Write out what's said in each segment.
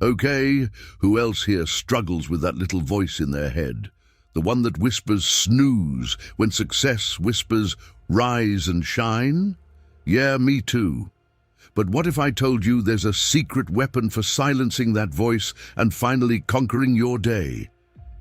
Okay, who else here struggles with that little voice in their head? The one that whispers snooze when success whispers rise and shine? Yeah, me too. But what if I told you there's a secret weapon for silencing that voice and finally conquering your day?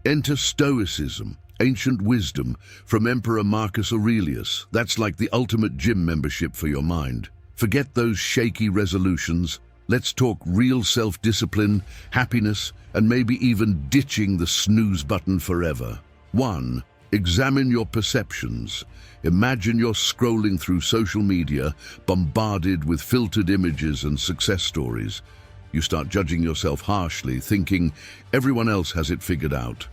Enter Stoicism, ancient wisdom from Emperor Marcus Aurelius. That's like the ultimate gym membership for your mind. Forget those shaky resolutions. Let's talk real self-discipline, happiness, and maybe even ditching the snooze button forever. 1. Examine your perceptions. Imagine you're scrolling through social media, bombarded with filtered images and success stories. You start judging yourself harshly, thinking everyone else has it figured out.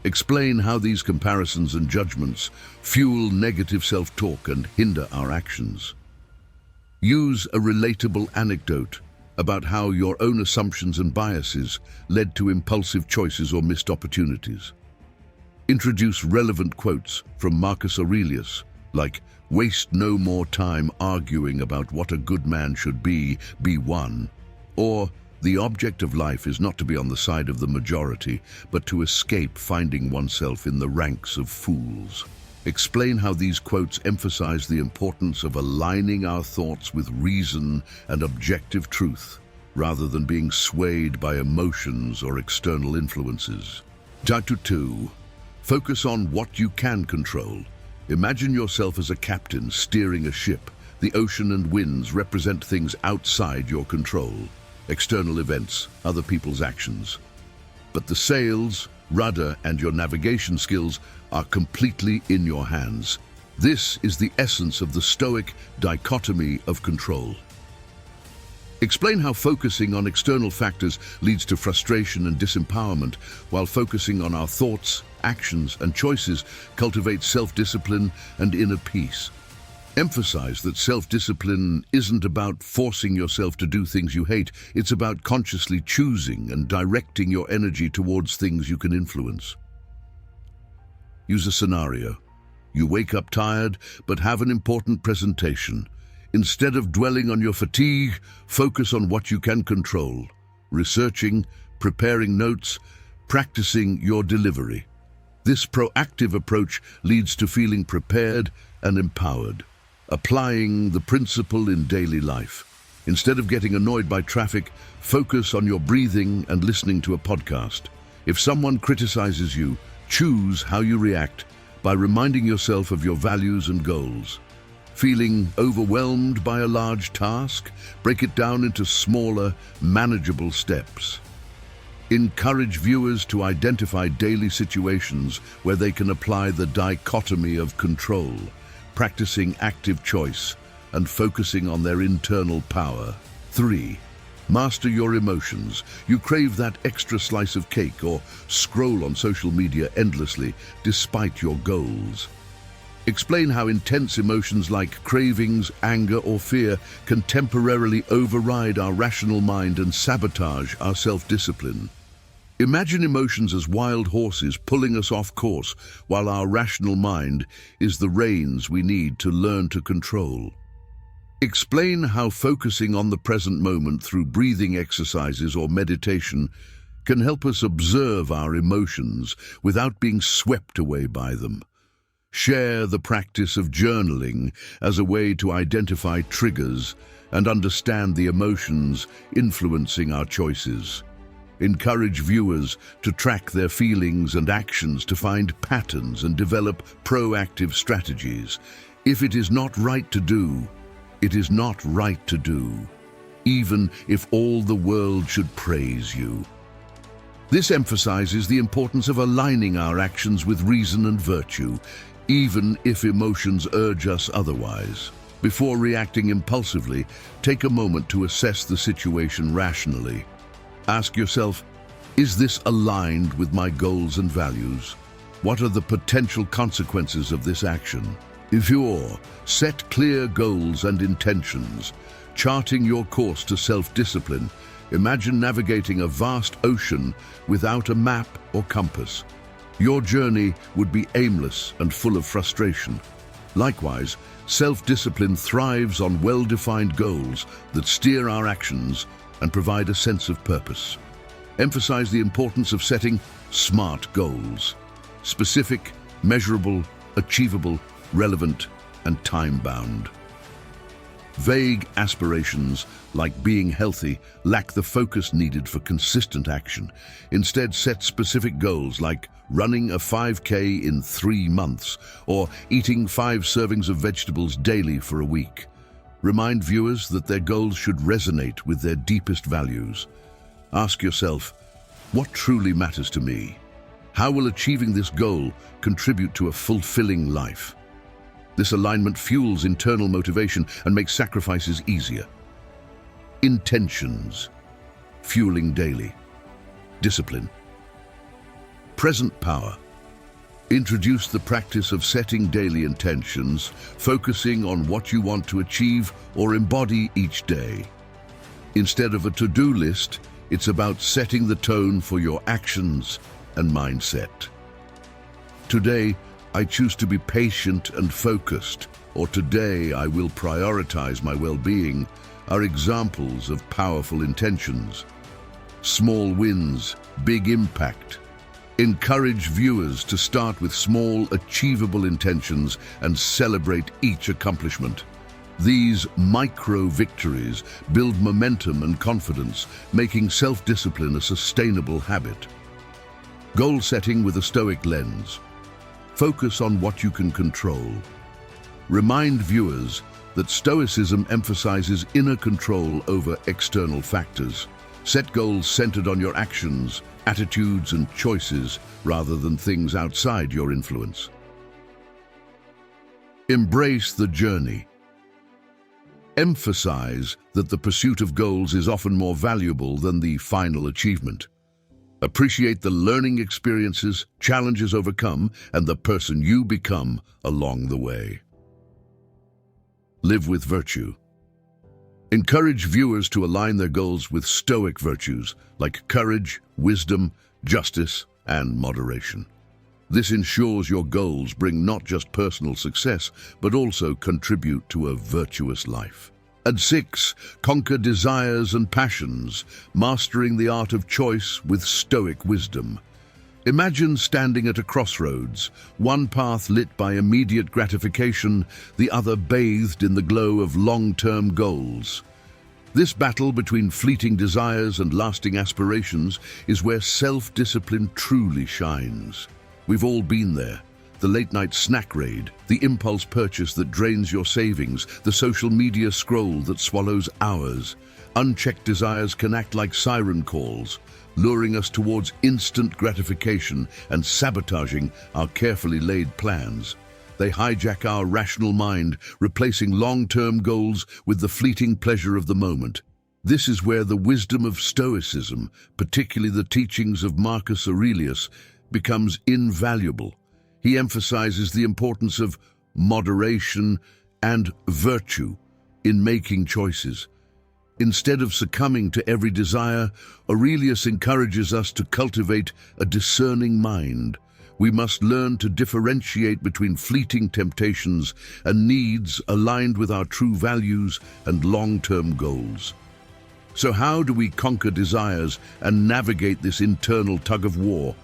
Explain how these comparisons and judgments fuel negative self-talk and hinder our actions. Use a relatable anecdote about how your own assumptions and biases led to impulsive choices or missed opportunities. Introduce relevant quotes from Marcus Aurelius, like, "Waste no more time arguing about what a good man should be one," or "The object of life is not to be on the side of the majority, but to escape finding oneself in the ranks of fools." Explain how these quotes emphasize the importance of aligning our thoughts with reason and objective truth, rather than being swayed by emotions or external influences. Chapter 2. Focus on what you can control. Imagine yourself as a captain steering a ship. The ocean and winds represent things outside your control. External events, other people's actions. But the sails, rudder, and your navigation skills are completely in your hands. This is the essence of the Stoic dichotomy of control. Explain how focusing on external factors leads to frustration and disempowerment, while focusing on our thoughts, actions, and choices cultivates self-discipline and inner peace. Emphasize that self-discipline isn't about forcing yourself to do things you hate. It's about consciously choosing and directing your energy towards things you can influence. Use a scenario. You wake up tired, but have an important presentation. Instead of dwelling on your fatigue, focus on what you can control. Researching, preparing notes, practicing your delivery. This proactive approach leads to feeling prepared and empowered. Applying the principle in daily life. Instead of getting annoyed by traffic, focus on your breathing and listening to a podcast. If someone criticizes you, choose how you react by reminding yourself of your values and goals. Feeling overwhelmed by a large task? Break it down into smaller, manageable steps. Encourage viewers to identify daily situations where they can apply the dichotomy of control, practicing active choice and focusing on their internal power. 3. Master your emotions. You crave that extra slice of cake or scroll on social media endlessly despite your goals. Explain how intense emotions like cravings, anger, or fear can temporarily override our rational mind and sabotage our self-discipline. Imagine emotions as wild horses pulling us off course, while our rational mind is the reins we need to learn to control. Explain how focusing on the present moment through breathing exercises or meditation can help us observe our emotions without being swept away by them. Share the practice of journaling as a way to identify triggers and understand the emotions influencing our choices. Encourage viewers to track their feelings and actions to find patterns and develop proactive strategies. If it is not right to do, it is not right to do, even if all the world should praise you. This emphasizes the importance of aligning our actions with reason and virtue, even if emotions urge us otherwise. Before reacting impulsively, take a moment to assess the situation rationally. Ask yourself, is this aligned with my goals and values? What are the potential consequences of this action? If you're set clear goals and intentions, charting your course to self-discipline, imagine navigating a vast ocean without a map or compass. Your journey would be aimless and full of frustration. Likewise, self-discipline thrives on well-defined goals that steer our actions and provide a sense of purpose. emphasize the importance of setting SMART goals: specific, measurable, achievable, relevant, and time-bound. Vague aspirations, like being healthy, lack the focus needed for consistent action. Instead, set specific goals like running a 5K in 3 months or eating 5 servings of vegetables daily for a week. Remind viewers that their goals should resonate with their deepest values. Ask yourself, what truly matters to me? How will achieving this goal contribute to a fulfilling life? This alignment fuels internal motivation and makes sacrifices easier. Intentions, fueling daily. Discipline. Present power. Introduce the practice of setting daily intentions, focusing on what you want to achieve or embody each day. Instead of a to-do list, it's about setting the tone for your actions and mindset. Today, I choose to be patient and focused, or today I will prioritize my well-being, are examples of powerful intentions. Small wins, big impact. Encourage viewers to start with small, achievable intentions and celebrate each accomplishment. These micro-victories build momentum and confidence, making self-discipline a sustainable habit. Goal setting with a Stoic lens. Focus on what you can control. Remind viewers that Stoicism emphasizes inner control over external factors. Set goals centered on your actions, attitudes, and choices rather than things outside your influence. Embrace the journey. Emphasize that the pursuit of goals is often more valuable than the final achievement. Appreciate the learning experiences, challenges overcome, and the person you become along the way. Live with virtue. Encourage viewers to align their goals with Stoic virtues like courage, wisdom, justice, and moderation. This ensures your goals bring not just personal success, but also contribute to a virtuous life. And 6, conquer desires and passions, mastering the art of choice with Stoic wisdom. Imagine standing at a crossroads, one path lit by immediate gratification, the other bathed in the glow of long-term goals. This battle between fleeting desires and lasting aspirations is where self-discipline truly shines. We've all been there. The late-night snack raid, the impulse purchase that drains your savings, the social media scroll that swallows hours. Unchecked desires can act like siren calls, luring us towards instant gratification and sabotaging our carefully laid plans. They hijack our rational mind, replacing long-term goals with the fleeting pleasure of the moment. This is where the wisdom of Stoicism, particularly the teachings of Marcus Aurelius, becomes invaluable. He emphasizes the importance of moderation and virtue in making choices. Instead of succumbing to every desire, Aurelius encourages us to cultivate a discerning mind. We must learn to differentiate between fleeting temptations and needs aligned with our true values and long-term goals. So how do we conquer desires and navigate this internal tug-of-war?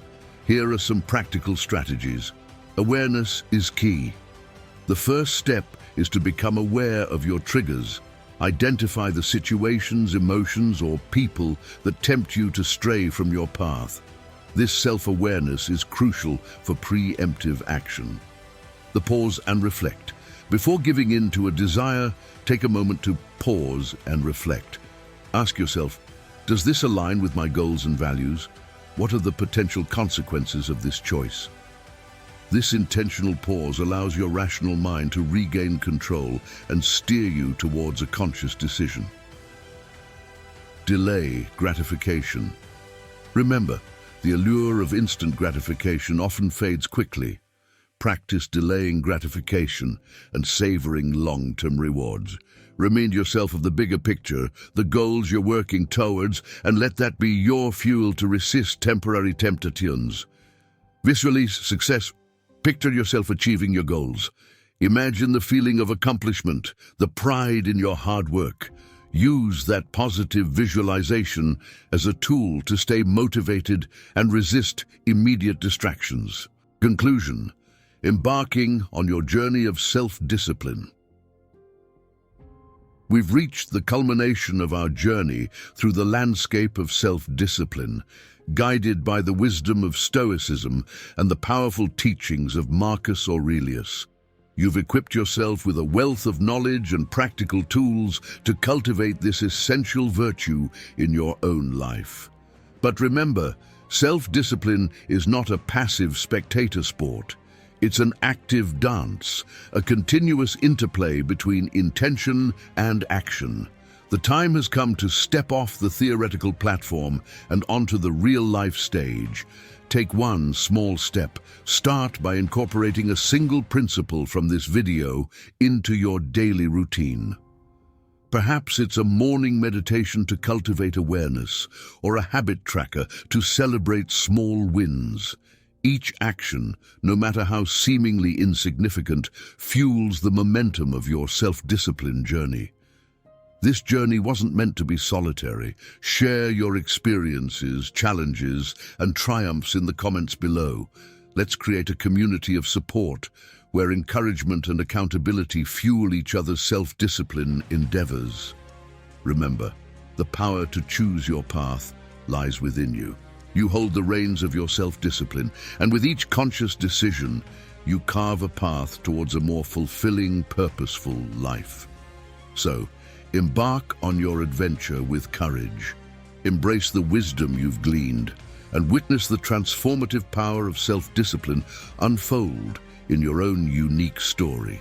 Here are some practical strategies. Awareness is key. The first step is to become aware of your triggers. Identify the situations, emotions, or people that tempt you to stray from your path. This self-awareness is crucial for preemptive action. The pause and reflect. Before giving in to a desire, take a moment to pause and reflect. Ask yourself, does this align with my goals and values? What are the potential consequences of this choice? This intentional pause allows your rational mind to regain control and steer you towards a conscious decision. Delay gratification. Remember, the allure of instant gratification often fades quickly. Practice delaying gratification and savoring long-term rewards. Remind yourself of the bigger picture, the goals you're working towards, and let that be your fuel to resist temporary temptations. Visualize success. Picture yourself achieving your goals. Imagine the feeling of accomplishment, the pride in your hard work. Use that positive visualization as a tool to stay motivated and resist immediate distractions. Conclusion: embarking on your journey of self-discipline. We've reached the culmination of our journey through the landscape of self-discipline, guided by the wisdom of Stoicism and the powerful teachings of Marcus Aurelius. You've equipped yourself with a wealth of knowledge and practical tools to cultivate this essential virtue in your own life. But remember, self-discipline is not a passive spectator sport. It's an active dance, a continuous interplay between intention and action. The time has come to step off the theoretical platform and onto the real-life stage. Take one small step. Start by incorporating a single principle from this video into your daily routine. Perhaps it's a morning meditation to cultivate awareness, or a habit tracker to celebrate small wins. Each action, no matter how seemingly insignificant, fuels the momentum of your self-discipline journey. This journey wasn't meant to be solitary. Share your experiences, challenges, and triumphs in the comments below. Let's create a community of support where encouragement and accountability fuel each other's self-discipline endeavors. Remember, the power to choose your path lies within you. You hold the reins of your self-discipline, and with each conscious decision, you carve a path towards a more fulfilling, purposeful life. So, embark on your adventure with courage. Embrace the wisdom you've gleaned, and witness the transformative power of self-discipline unfold in your own unique story.